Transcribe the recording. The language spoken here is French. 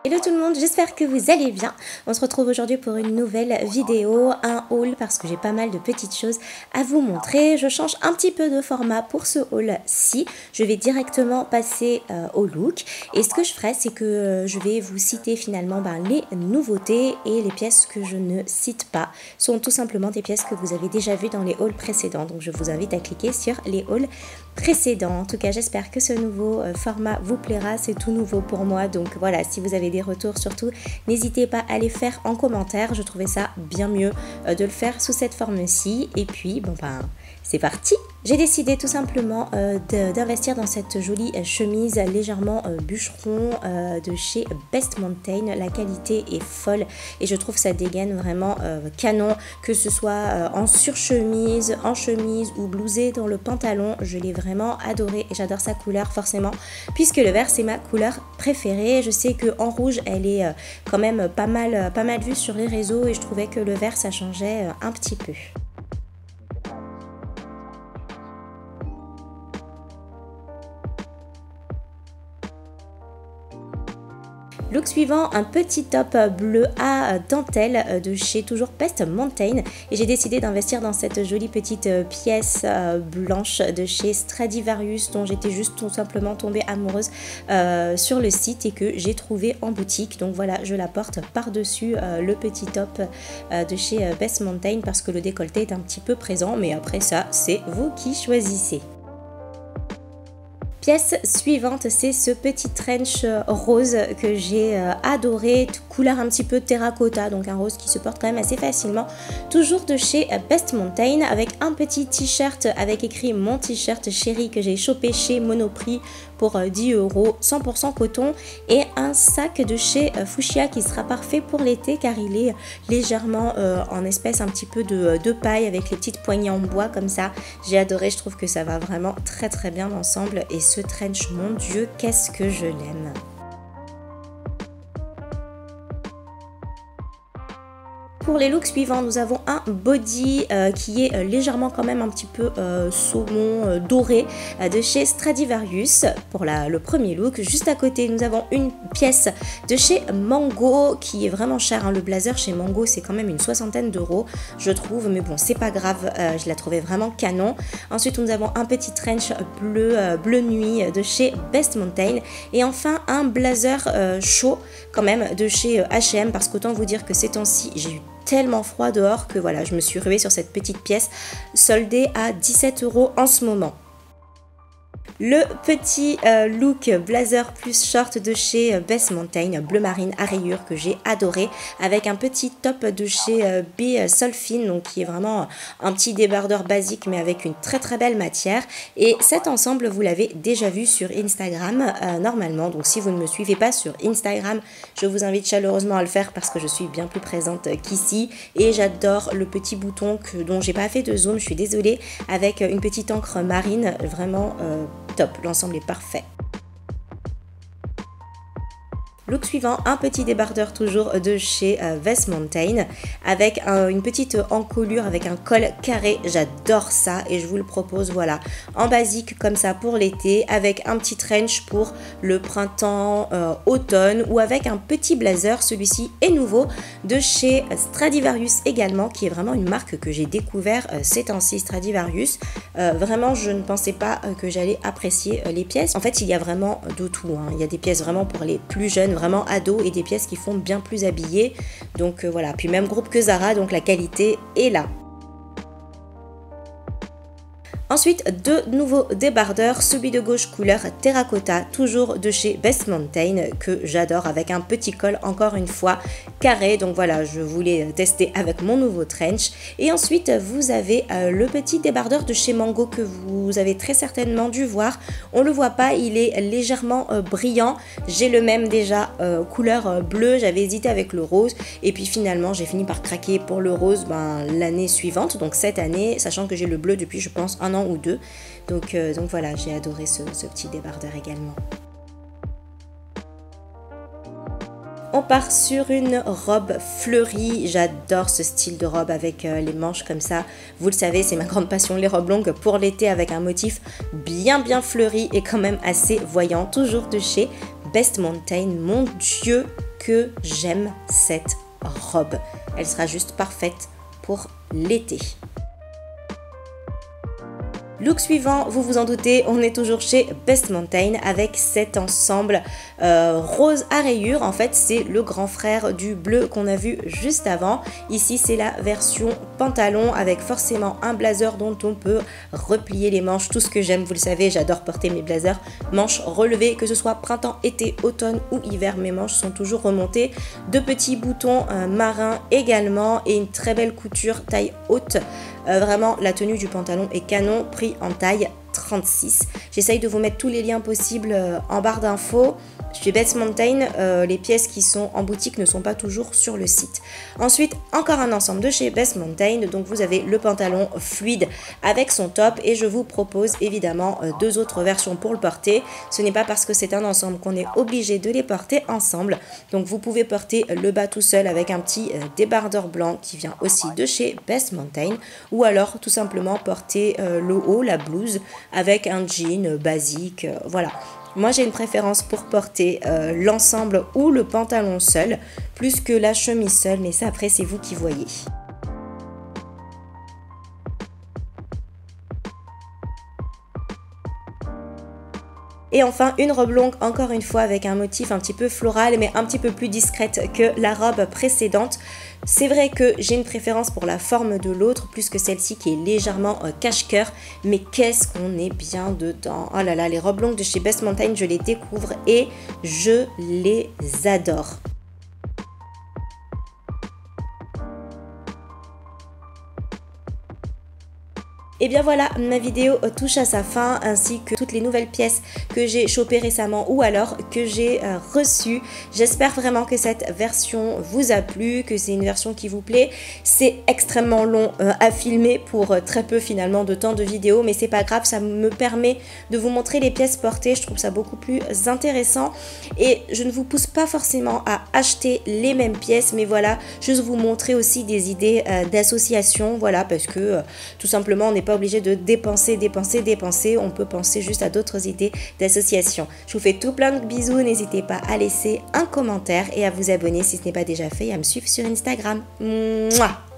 Hello tout le monde, j'espère que vous allez bien. On se retrouve aujourd'hui pour une nouvelle vidéo, un haul parce que j'ai pas mal de petites choses à vous montrer. Je change un petit peu de format pour ce haul-ci. Je vais directement passer au look et ce que je ferai c'est que je vais vous citer finalement les nouveautés et les pièces que je ne cite pas sont tout simplement des pièces que vous avez déjà vues dans les hauls précédents. Donc je vous invite à cliquer sur les hauls précédents. En tout cas j'espère que ce nouveau format vous plaira, c'est tout nouveau pour moi. Donc voilà, si vous avez des retours surtout, n'hésitez pas à les faire en commentaire. Je trouvais ça bien mieux de le faire sous cette forme-ci. Et puis c'est parti. J'ai décidé tout simplement d'investir dans cette jolie chemise légèrement bûcheron de chez Best Mountain. La qualité est folle et je trouve ça dégaine vraiment canon, que ce soit en surchemise, en chemise ou blousé dans le pantalon. Je l'ai vraiment adoré et j'adore sa couleur forcément puisque le vert c'est ma couleur préférée. Je sais que en rouge elle est quand même pas mal vue sur les réseaux et je trouvais que le vert ça changeait un petit peu. Look suivant, un petit top bleu à dentelle de chez toujours Best Mountain et j'ai décidé d'investir dans cette jolie petite pièce blanche de chez Stradivarius dont j'étais juste tout simplement tombée amoureuse sur le site et que j'ai trouvé en boutique. Donc voilà, je la porte par-dessus le petit top de chez Best Mountain parce que le décolleté est un petit peu présent, mais après ça c'est vous qui choisissez. Pièce suivante, c'est ce petit trench rose que j'ai adoré, couleur un petit peu terracotta, donc un rose qui se porte quand même assez facilement, toujours de chez Best Mountain, avec un petit t-shirt avec écrit mon t-shirt chéri que j'ai chopé chez Monoprix pour 10 €, 100% coton, et un sac de chez Fuchsia qui sera parfait pour l'été car il est légèrement en espèce un petit peu de paille avec les petites poignées en bois comme ça. J'ai adoré, je trouve que ça va vraiment très bien ensemble et ce trench, mon Dieu, qu'est-ce que je l'aime. Pour les looks suivants, nous avons un body qui est légèrement quand même un petit peu saumon doré de chez Stradivarius pour le premier look. Juste à côté, nous avons une pièce de chez Mango qui est vraiment chère, hein. Le blazer chez Mango, c'est quand même une 60aine d'euros, je trouve, mais bon, c'est pas grave, je la trouvais vraiment canon. Ensuite, nous avons un petit trench bleu nuit de chez Best Mountain et enfin un blazer chaud quand même de chez H&M parce qu'autant vous dire que ces temps-ci, j'ai eu tellement froid dehors que voilà, je me suis ruée sur cette petite pièce soldée à 17 € en ce moment. Le petit look blazer plus short de chez Best Mountain, bleu marine à rayures que j'ai adoré, avec un petit top de chez B Solfine, donc qui est vraiment un petit débardeur basique mais avec une très belle matière. Et cet ensemble vous l'avez déjà vu sur Instagram normalement, donc si vous ne me suivez pas sur Instagram, je vous invite chaleureusement à le faire parce que je suis bien plus présente qu'ici et j'adore le petit bouton dont j'ai pas fait de zoom, je suis désolée, avec une petite encre marine, vraiment top, l'ensemble est parfait. Look suivant, un petit débardeur toujours de chez Best Mountain avec une petite encolure avec un col carré, j'adore ça et je vous le propose voilà en basique comme ça pour l'été avec un petit trench pour le printemps automne ou avec un petit blazer. Celui-ci est nouveau de chez Stradivarius également qui est vraiment une marque que j'ai découvert ces temps-ci, Stradivarius. Vraiment je ne pensais pas que j'allais apprécier les pièces. En fait il y a vraiment de tout, hein. Il y a des pièces vraiment pour les plus jeunes, vraiment ados et des pièces qui font bien plus habillées, donc voilà, puis même groupe que Zara, donc la qualité est là. Ensuite, deux nouveaux débardeurs, celui de gauche couleur terracotta, toujours de chez Best Mountain, que j'adore avec un petit col encore une fois carré. Donc voilà, je voulais tester avec mon nouveau trench. Et ensuite, vous avez le petit débardeur de chez Mango que vous avez très certainement dû voir. On le voit pas, il est légèrement brillant. J'ai le même déjà couleur bleue, j'avais hésité avec le rose. Et puis finalement, j'ai fini par craquer pour le rose l'année suivante, donc cette année, sachant que j'ai le bleu depuis je pense un an ou deux. Donc voilà, j'ai adoré ce petit débardeur également. On part sur une robe fleurie, j'adore ce style de robe avec les manches comme ça. Vous le savez, c'est ma grande passion, les robes longues pour l'été avec un motif bien fleuri et quand même assez voyant. Toujours de chez Best Mountain, mon Dieu, que j'aime cette robe. Elle sera juste parfaite pour l'été. Look suivant, vous vous en doutez, on est toujours chez Best Mountain avec cet ensemble rose à rayures. En fait, c'est le grand frère du bleu qu'on a vu juste avant. Ici, c'est la version pantalon avec forcément un blazer dont on peut replier les manches. Tout ce que j'aime, vous le savez, j'adore porter mes blazers manches relevées, que ce soit printemps, été, automne ou hiver. Mes manches sont toujours remontées. De petits boutons marins également et une très belle couture taille haute. Vraiment, la tenue du pantalon est canon, pris en taille 36. J'essaye de vous mettre tous les liens possibles en barre d'infos. Chez Best Mountain, les pièces qui sont en boutique ne sont pas toujours sur le site. Ensuite, encore un ensemble de chez Best Mountain. Donc vous avez le pantalon fluide avec son top et je vous propose évidemment deux autres versions pour le porter. Ce n'est pas parce que c'est un ensemble qu'on est obligé de les porter ensemble. Donc vous pouvez porter le bas tout seul avec un petit débardeur blanc qui vient aussi de chez Best Mountain, ou alors tout simplement porter le haut, la blouse, avec un jean basique, voilà. Moi j'ai une préférence pour porter l'ensemble ou le pantalon seul, plus que la chemise seule, mais ça après c'est vous qui voyez. Et enfin, une robe longue, encore une fois, avec un motif un petit peu floral, mais un petit peu plus discrète que la robe précédente. C'est vrai que j'ai une préférence pour la forme de l'autre, plus que celle-ci qui est légèrement cache-cœur. Mais qu'est-ce qu'on est bien dedans! Oh là là, les robes longues de chez Best Mountain, je les découvre et je les adore. Et bien voilà, ma vidéo touche à sa fin, ainsi que toutes les nouvelles pièces que j'ai chopées récemment ou alors que j'ai reçues. J'espère vraiment que cette version vous a plu, que c'est une version qui vous plaît. C'est extrêmement long à filmer pour très peu finalement de temps de vidéo, mais c'est pas grave, ça me permet de vous montrer les pièces portées. Je trouve ça beaucoup plus intéressant et je ne vous pousse pas forcément à acheter les mêmes pièces, mais voilà, juste vous montrer aussi des idées d'association, voilà, parce que tout simplement on n'est pas obligé de dépenser, on peut penser juste à d'autres idées d'association. Je vous fais tout plein de bisous, n'hésitez pas à laisser un commentaire et à vous abonner si ce n'est pas déjà fait et à me suivre sur Instagram. Mouah.